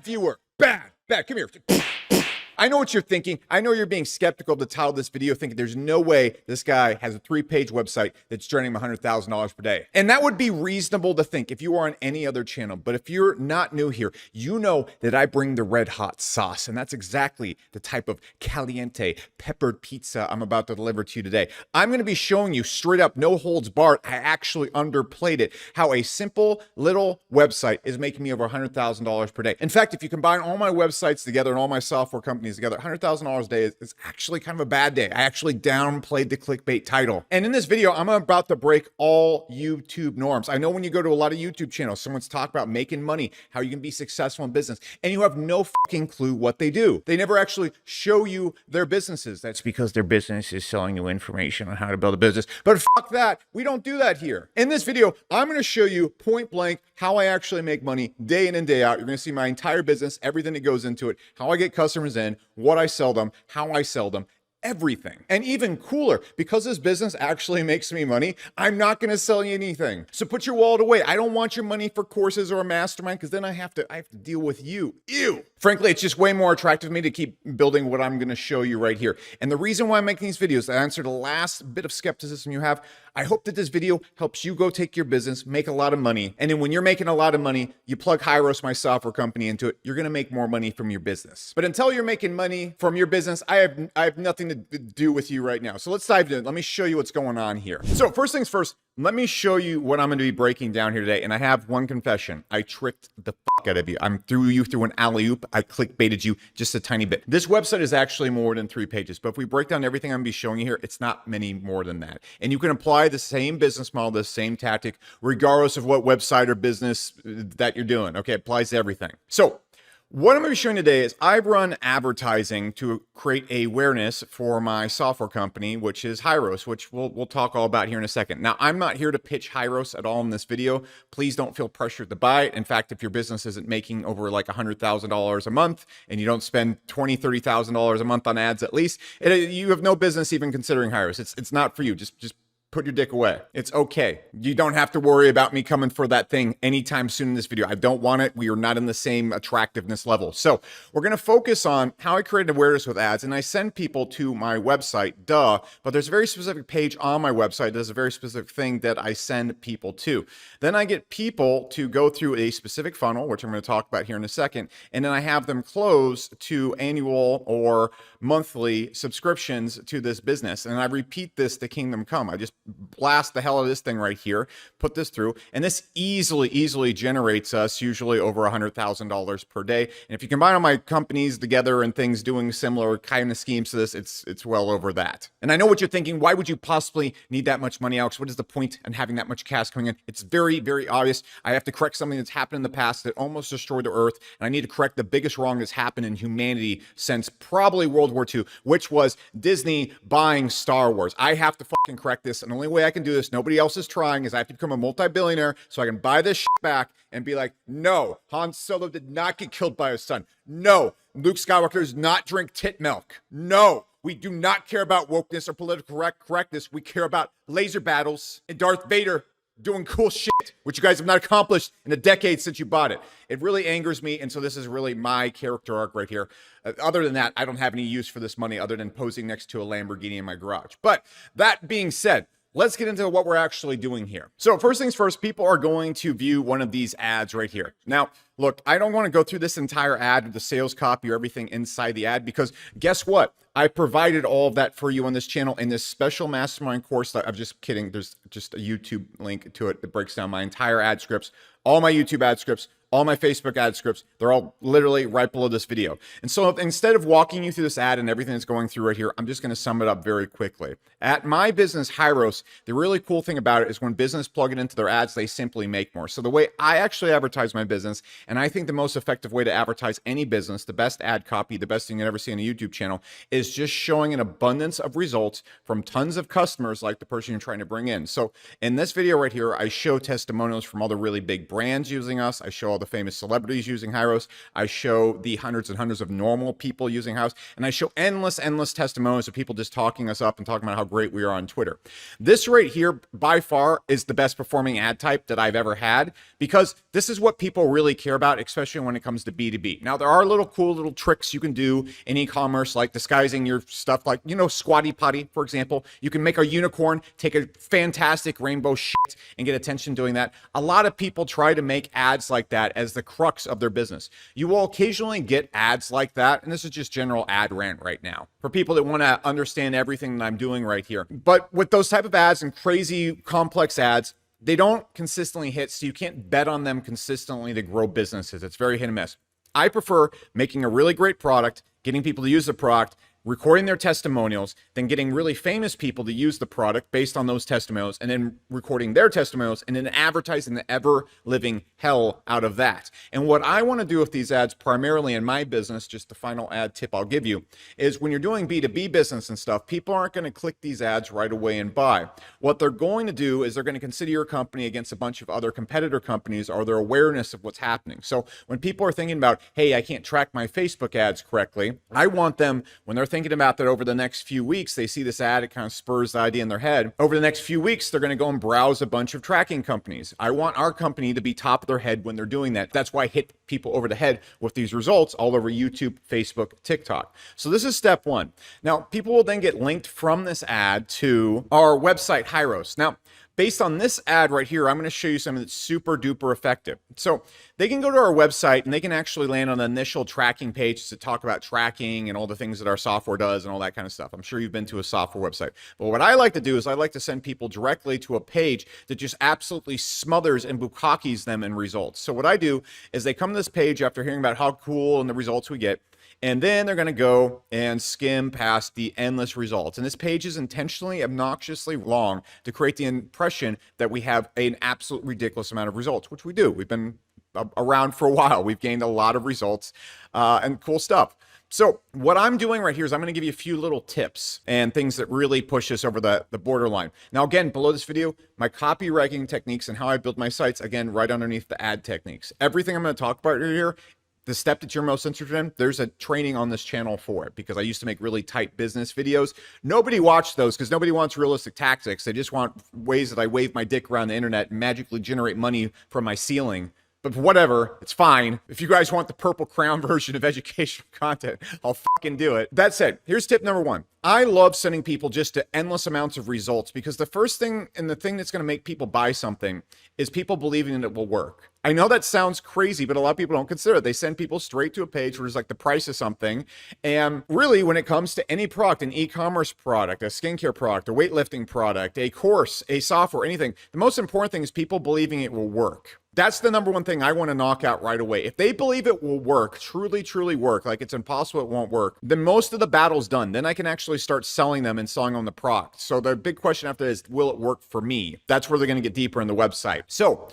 viewer. Bad. Come here. I know what you're thinking. I know you're being skeptical of the title of this video, thinking there's no way this guy has a 3-page website that's earning him $100,000 per day. And that would be reasonable to think if you are on any other channel. But if you're not new here, you know that I bring the red hot sauce. And that's exactly the type of caliente peppered pizza I'm about to deliver to you today. I'm going to be showing you straight up, no holds barred. I actually underplayed it, how a simple little website is making me over $100,000 per day. In fact, if you combine all my websites together and all my software companies together, $100,000 a day is actually kind of a bad day. I actually downplayed the clickbait title. And in this video, I'm about to break all YouTube norms. I know when you go to a lot of YouTube channels, someone's talking about making money, how you can be successful in business, and you have no fucking clue what they do. They never actually show you their businesses. That's because their business is selling you information on how to build a business. But fuck that. We don't do that here. In this video, I'm going to show you point blank how I actually make money day in and day out. You're going to see my entire business, everything that goes into it, how I get customers in, what I sell them, how I sell them, everything. And even cooler, because this business actually makes me money, I'm not going to sell you anything. So put your wallet away. I don't want your money for courses or a mastermind, because then I have to deal with you. Ew. Frankly, it's just way more attractive to me to keep building what I'm going to show you right here. And the reason why I'm making these videos, to answer the last bit of skepticism you have, I hope that this video helps you go take your business, make a lot of money. And then when you're making a lot of money, you plug Hyros, my software company, into it, you're going to make more money from your business. But until you're making money from your business, I have nothing to do with you right now. So let's dive in. Let me show you what's going on here. So first things first, let me show you what I'm going to be breaking down here today. And I have one confession. I tricked the fuck out of you. I'm threw you through an alley-oop. I clickbaited you just a tiny bit. This website is actually more than 3 pages. But if we break down everything I'm going to be showing you here, it's not many more than that. And you can apply the same business model, the same tactic, regardless of what website or business that you're doing. Okay, it applies to everything. So what I'm going to be showing today is I run advertising to create awareness for my software company, which is Hyros, which we'll talk all about here in a second. Now, I'm not here to pitch Hyros at all in this video. Please don't feel pressured to buy it. In fact, if your business isn't making over like $100,000 a month and you don't spend $20,000, $30,000 a month on ads at least, you have no business even considering Hyros. It's not for you. Just put your dick away. It's okay. You don't have to worry about me coming for that thing anytime soon in this video. I don't want it. We are not in the same attractiveness level. So we're going to focus on how I create awareness with ads. And I send people to my website, but there's a very specific page on my website. There's a very specific thing that I send people to. Then I get people to go through a specific funnel, which I'm going to talk about here in a second. And then I have them close to annual or monthly subscriptions to this business. And I repeat this to Kingdom Come. I just blast the hell out of this thing right here, put this through, and this easily generates us usually over $100,000 per day. And if you combine all my companies together and things doing similar kind of schemes to this, it's well over that. And I know what you're thinking. Why would you possibly need that much money, Alex? What is the point in having that much cash coming in? It's very obvious. I have to correct something that's happened in the past that almost destroyed the earth, and I need to correct the biggest wrong that's happened in humanity since probably World War II, which was Disney buying Star Wars. I have to fucking correct this, and the only way I can do this, nobody else is trying, is I have to become a multi-billionaire so I can buy this shit back and be like, no, Han Solo did not get killed by his son. No, Luke Skywalker does not drink tit milk. No, we do not care about wokeness or political correctness. We care about laser battles and Darth Vader doing cool shit, which you guys have not accomplished in a decade since you bought it. It really angers me, and so this is really my character arc right here. Other than that, I don't have any use for this money other than posing next to a Lamborghini in my garage. But that being said, let's get into what we're actually doing here. So first things first, people are going to view one of these ads right here. Now, look, I don't want to go through this entire ad with the sales copy or everything inside the ad, because guess what? I provided all of that for you on this channel in this special mastermind course. I'm just kidding. There's just a YouTube link to it that breaks down my entire ad scripts, all my YouTube ad scripts, all my Facebook ad scripts. They're all literally right below this video. And so instead of walking you through this ad and everything that's going through right here, I'm just going to sum it up very quickly. At my business, Hyros, the really cool thing about it is when business plug it into their ads, they simply make more. So the way I actually advertise my business, and I think the most effective way to advertise any business, the best ad copy, the best thing you'll ever see on a YouTube channel, is just showing an abundance of results from tons of customers like the person you're trying to bring in. So in this video right here, I show testimonials from other really big brands using us. I show all the famous celebrities using Hyros. I show the hundreds and hundreds of normal people using Hyros. And I show endless testimonials of people just talking us up and talking about how great we are on Twitter. This right here, by far, is the best performing ad type that I've ever had, because this is what people really care about, especially when it comes to B2B. Now, there are cool little tricks you can do in e-commerce, like disguising your stuff, like, Squatty Potty, for example. You can make a unicorn, take a fantastic rainbow shit and get attention doing that. A lot of people try to make ads like that as the crux of their business. You will occasionally get ads like that, and this is just general ad rant right now for people that want to understand everything that I'm doing right here. But with those type of ads and crazy complex ads, they don't consistently hit, so you can't bet on them consistently to grow businesses. It's very hit and miss. I prefer making a really great product, getting people to use the product, recording their testimonials, then getting really famous people to use the product based on those testimonials, and then recording their testimonials, and then advertising the ever-living hell out of that. And what I want to do with these ads, primarily in my business, just the final ad tip I'll give you, is when you're doing B2B business and stuff, people aren't going to click these ads right away and buy. What they're going to do is they're going to consider your company against a bunch of other competitor companies, or their awareness of what's happening. So when people are thinking about, hey, I can't track my Facebook ads correctly, I want them, when they're thinking about that over the next few weeks, they see this ad, it kind of spurs the idea in their head. Over the next few weeks, they're going to go and browse a bunch of tracking companies. I want our company to be top of their head when they're doing that. That's why I hit people over the head with these results all over YouTube, Facebook, TikTok. So this is step one. Now, people will then get linked from this ad to our website, Hyros. Now, based on this ad right here, I'm going to show you something that's super duper effective. So they can go to our website and they can actually land on the initial tracking page to talk about tracking and all the things that our software does and all that kind of stuff. I'm sure you've been to a software website. But what I like to do is I like to send people directly to a page that just absolutely smothers and bukakis them in results. So what I do is they come to this page after hearing about how cool and the results we get, and then they're going to go and skim past the endless results. And this page is intentionally obnoxiously long to create the impression that we have an absolute ridiculous amount of results, which we do. We've been around for a while. We've gained a lot of results and cool stuff. So what I'm doing right here is I'm going to give you a few little tips and things that really push us over the borderline. Now, again, below this video, my copywriting techniques and how I build my sites, again, right underneath the ad techniques. Everything I'm going to talk about here, the step that you're most interested in, there's a training on this channel for it, because I used to make really tight business videos. Nobody watched those because nobody wants realistic tactics. They just want ways that I wave my dick around the internet and magically generate money from my ceiling. But whatever, it's fine. If you guys want the Purple Crown version of educational content, I'll fucking do it. That said, here's tip number one. I love sending people just to endless amounts of results, because the first thing and the thing that's going to make people buy something is people believing that it will work. I know that sounds crazy, but a lot of people don't consider it. They send people straight to a page where there's like the price of something. And really, when it comes to any product, an e-commerce product, a skincare product, a weightlifting product, a course, a software, anything, the most important thing is people believing it will work. That's the number one thing I want to knock out right away. If they believe it will work, truly work, like it's impossible it won't work, then most of the battle's done. Then I can actually start selling them and selling on the product. So the big question after is, will it work for me? That's where they're going to get deeper in the website. So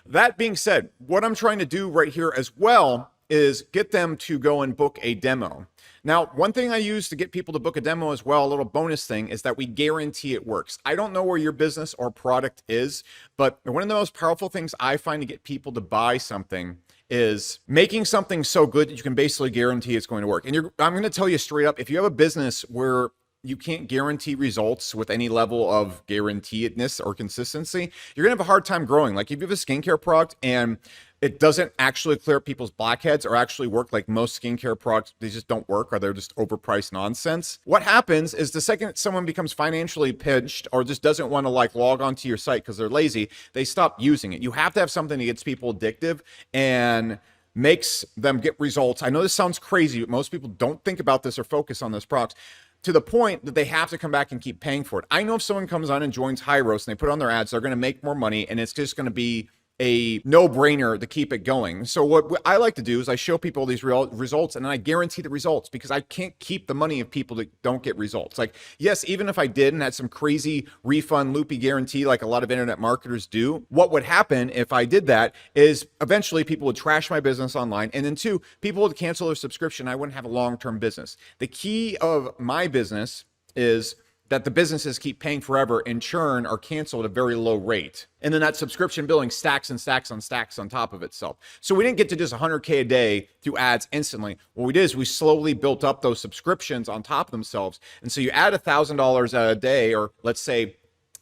that being said, what I'm trying to do right here as well is get them to go and book a demo. Now, one thing I use to get people to book a demo as well, a little bonus thing, is that we guarantee it works. I don't know where your business or product is, but one of the most powerful things I find to get people to buy something is making something so good that you can basically guarantee it's going to work. And I'm going to tell you straight up, if you have a business where you can't guarantee results with any level of guaranteedness or consistency, you're gonna have a hard time growing. Like if you have a skincare product and it doesn't actually clear up people's blackheads or actually work, like most skincare products, they just don't work, or they're just overpriced nonsense. What happens is the second someone becomes financially pinched or just doesn't want to like log onto your site because they're lazy, they stop using it. You have to have something that gets people addictive and makes them get results. I know this sounds crazy, but most people don't think about this or focus on this product to the point that they have to come back and keep paying for it. I know if someone comes on and joins Hyros and they put on their ads, they're going to make more money, and it's just going to be a no-brainer to keep it going. So what I like to do is I show people these real results, and then I guarantee the results, because I can't keep the money of people that don't get results. Like, yes, even if I did and had some crazy refund loopy guarantee like a lot of internet marketers do, what would happen if I did that is eventually people would trash my business online, and then two, people would cancel their subscription. I wouldn't have a long-term business. The key of my business is that the businesses keep paying forever and churn or cancel at a very low rate. And then that subscription billing stacks and stacks on stacks on top of itself. So we didn't get to just 100K a day through ads instantly. What we did is we slowly built up those subscriptions on top of themselves. And so you add $1,000 a day, or let's say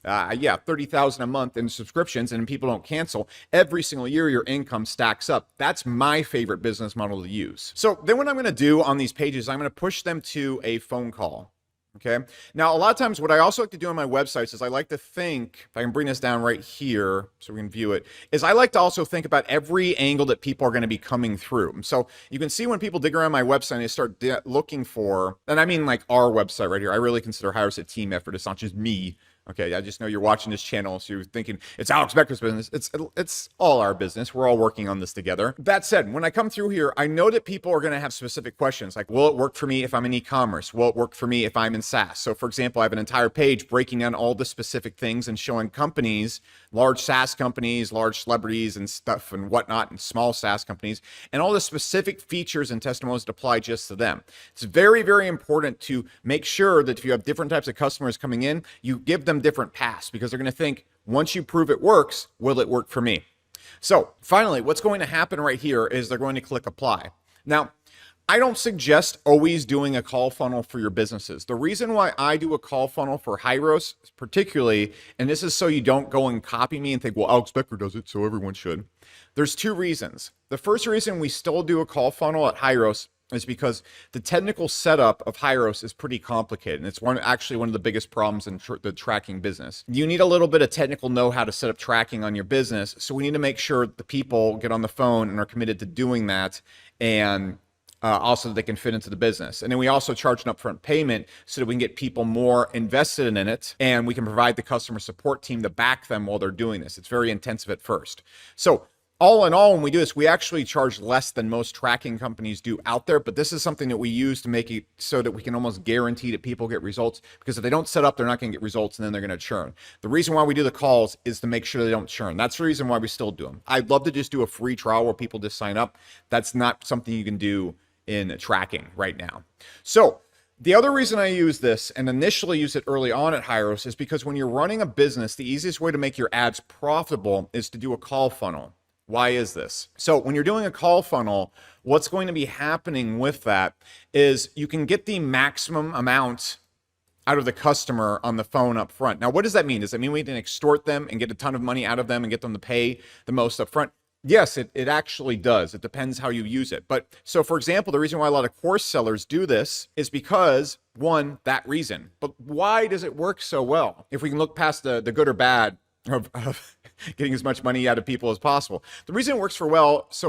30,000 a month in subscriptions, and people don't cancel. Every single year, your income stacks up. That's my favorite business model to use. So then what I'm going to do on these pages, I'm going to push them to a phone call. Okay. Now, a lot of times what I also like to do on my websites is I like to think, if I can bring this down right here so we can view it, is I like to also think about every angle that people are going to be coming through. So you can see when people dig around my website and they start looking for, and I mean like our website right here, I really consider Hyros a team effort. It's not just me. Okay, I just know you're watching this channel, so you're thinking it's Alex Becker's business. It's all our business. We're all working on this together. That said, when I come through here, I know that people are going to have specific questions like, will it work for me if I'm in e-commerce? Will it work for me if I'm in SaaS? So for example, I have an entire page breaking down all the specific things and showing companies, large SaaS companies, large celebrities and stuff and whatnot, and small SaaS companies, and all the specific features and testimonials that apply just to them. It's very, very important to make sure that if you have different types of customers coming in, you give them different paths, because they're going to think, once you prove it works, will it work for me? So finally, what's going to happen right here is they're going to click apply. Now, I don't suggest always doing a call funnel for your businesses. The reason why I do a call funnel for Hyros particularly, and this is so you don't go and copy me and think, well, Alex Becker does it, so everyone should. There's two reasons. The first reason we still do a call funnel at Hyros is because the technical setup of Hyros is pretty complicated. And it's actually one of the biggest problems in the tracking business. You need a little bit of technical know-how to set up tracking on your business. So we need to make sure the people get on the phone and are committed to doing that, and also that they can fit into the business. And then we also charge an upfront payment so that we can get people more invested in it, and we can provide the customer support team to back them while they're doing this. It's very intensive at first. So all in all, when we do this, we actually charge less than most tracking companies do out there, but this is something that we use to make it so that we can almost guarantee that people get results, because if they don't set up, they're not going to get results, and then they're going to churn. The reason why we do the calls is to make sure they don't churn. That's the reason why we still do them. I'd love to just do a free trial where people just sign up. That's not something you can do in tracking right now. So the other reason I use this, and initially use it early on at Hyros, is because when you're running a business, the easiest way to make your ads profitable is to do a call funnel. Why is this? So when you're doing a call funnel, what's going to be happening with that is you can get the maximum amount out of the customer on the phone up front. Now, what does that mean? Does that mean we can extort them and get a ton of money out of them and get them to pay the most up front? Yes, it actually does. It depends how you use it. But so for example, the reason why a lot of course sellers do this is because, one, that reason. But why does it work so well? If we can look past the good or bad of getting as much money out of people as possible. The reason it works so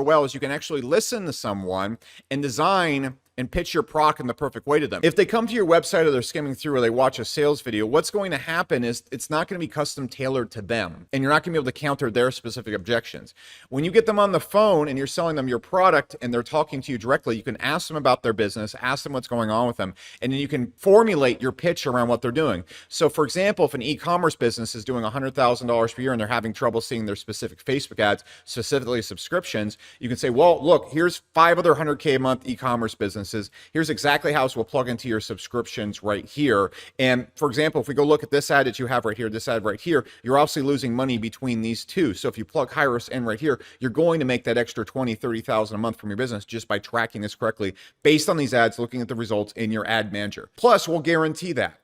well is you can actually listen to someone and design and pitch your product in the perfect way to them. If they come to your website or they're skimming through or they watch a sales video, what's going to happen is it's not going to be custom tailored to them, and you're not going to be able to counter their specific objections. When you get them on the phone and you're selling them your product and they're talking to you directly, you can ask them about their business, ask them what's going on with them, and then you can formulate your pitch around what they're doing. So for example, if an e-commerce business is doing $100,000 per year and they're having trouble seeing their specific Facebook ads, specifically subscriptions, you can say, well, look, here's 5 other 100K a month e-commerce businesses. Here's exactly how this will plug into your subscriptions right here. And for example, if we go look at this ad that you have right here, this ad right here, you're obviously losing money between these two. So if you plug Hyros in right here, you're going to make that extra 20, 30,000 a month from your business just by tracking this correctly based on these ads, looking at the results in your ad manager. Plus, we'll guarantee that.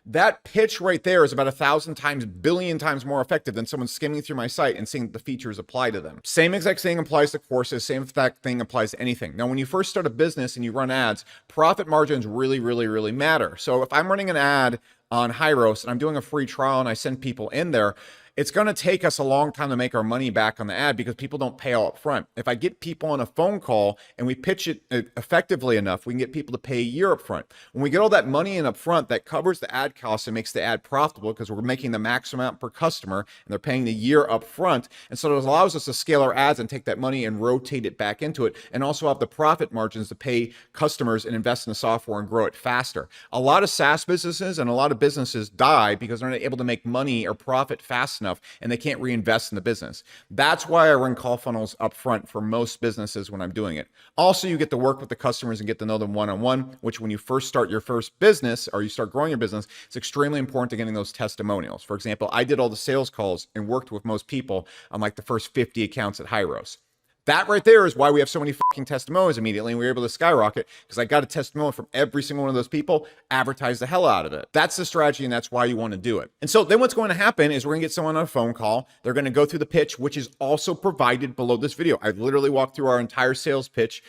That pitch right there is about 1,000 times, billion times more effective than someone skimming through my site and seeing the features apply to them. Same exact thing applies to courses. Same exact thing applies to anything. Now, when you first start a business and you run ads, profit margins really, really, really matter. So if I'm running an ad on Hyros and I'm doing a free trial and I send people in there, it's going to take us a long time to make our money back on the ad because people don't pay all up front. If I get people on a phone call and we pitch it effectively enough, we can get people to pay a year up front. When we get all that money in up front, that covers the ad costs and makes the ad profitable because we're making the maximum amount per customer and they're paying the year up front. And so it allows us to scale our ads and take that money and rotate it back into it, and also have the profit margins to pay customers and invest in the software and grow it faster. A lot of SaaS businesses and a lot of businesses die because they're not able to make money or profit fast enough enough and they can't reinvest in the business. That's why I run call funnels up front for most businesses when I'm doing it. Also, you get to work with the customers and get to know them one-on-one, which when you first start your first business or you start growing your business, it's extremely important to getting those testimonials. For example, I did all the sales calls and worked with most people on like the first 50 accounts at Hyros. That right there is why we have so many fucking testimonials immediately, and we were able to skyrocket because I got a testimonial from every single one of those people, advertised the hell out of it. That's the strategy, and that's why you want to do it. And so then what's going to happen is we're going to get someone on a phone call. They're going to go through the pitch, which is also provided below this video. I literally walked through our entire sales pitch,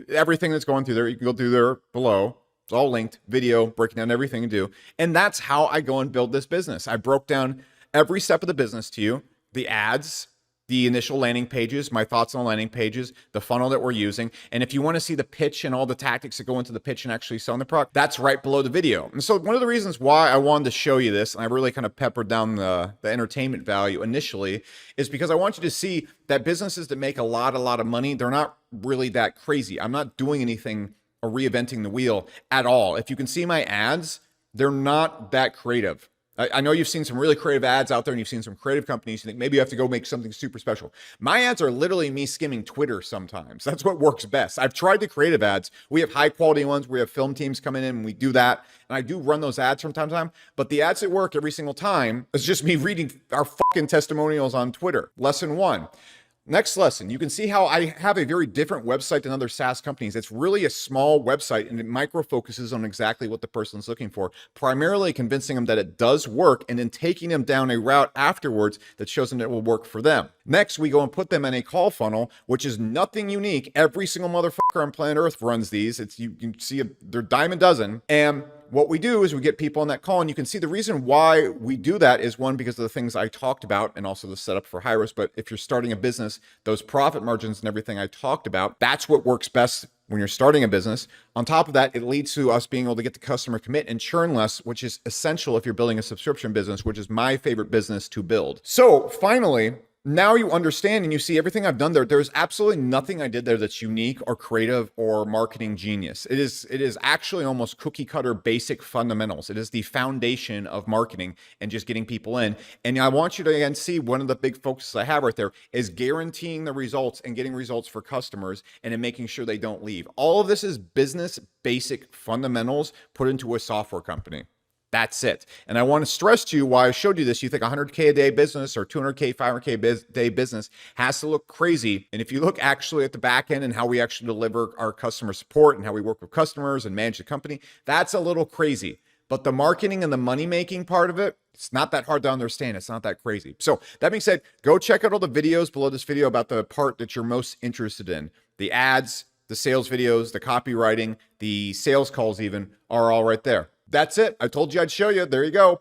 everything that's going through there. You can go through there below. It's all linked, video, breaking down everything to do. And that's how I go and build this business. I broke down every step of the business to you, the ads, the initial landing pages, my thoughts on the landing pages, the funnel that we're using. And if you want to see the pitch and all the tactics that go into the pitch and actually selling the product, that's right below the video. And so one of the reasons why I wanted to show you this, and I really kind of peppered down the entertainment value initially, is because I want you to see that businesses that make a lot of money, they're not really that crazy. I'm not doing anything or reinventing the wheel at all. If you can see my ads, they're not that creative. I know you've seen some really creative ads out there and you've seen some creative companies. You think maybe you have to go make something super special. My ads are literally me skimming Twitter sometimes. That's what works best. I've tried the creative ads. We have high quality ones. We have film teams coming in and we do that. And I do run those ads from time to time. But the ads that work every single time is just me reading our fucking testimonials on Twitter. Lesson 1. Next lesson, you can see how I have a very different website than other SaaS companies. It's really a small website and it micro focuses on exactly what the person's looking for, primarily convincing them that it does work and then taking them down a route afterwards that shows them that it will work for them. Next, we go and put them in a call funnel, which is nothing unique. Every single motherfucker on planet Earth runs these. You can see they're dime a dozen. And what we do is we get people on that call, and you can see the reason why we do that is one, because of the things I talked about and also the setup for Hyros. But if you're starting a business, those profit margins and everything I talked about, that's what works best when you're starting a business. On top of that, it leads to us being able to get the customer commit and churn less, which is essential if you're building a subscription business, which is my favorite business to build. So finally, now you understand and you see everything I've done there. There's absolutely nothing I did there that's unique or creative or marketing genius. It is actually almost cookie cutter basic fundamentals. It is the foundation of marketing and just getting people in. And I want you to again see one of the big focuses I have right there is guaranteeing the results and getting results for customers and in making sure they don't leave. All of this is business basic fundamentals put into a software company. That's it. And I want to stress to you why I showed you this. You think 100K a day business or 200K, 500K day business has to look crazy. And if you look actually at the back end and how we actually deliver our customer support and how we work with customers and manage the company, that's a little crazy. But the marketing and the money-making part of it, it's not that hard to understand. It's not that crazy. So that being said, go check out all the videos below this video about the part that you're most interested in. The ads, the sales videos, the copywriting, the sales calls even are all right there. That's it. I told you I'd show you. There you go.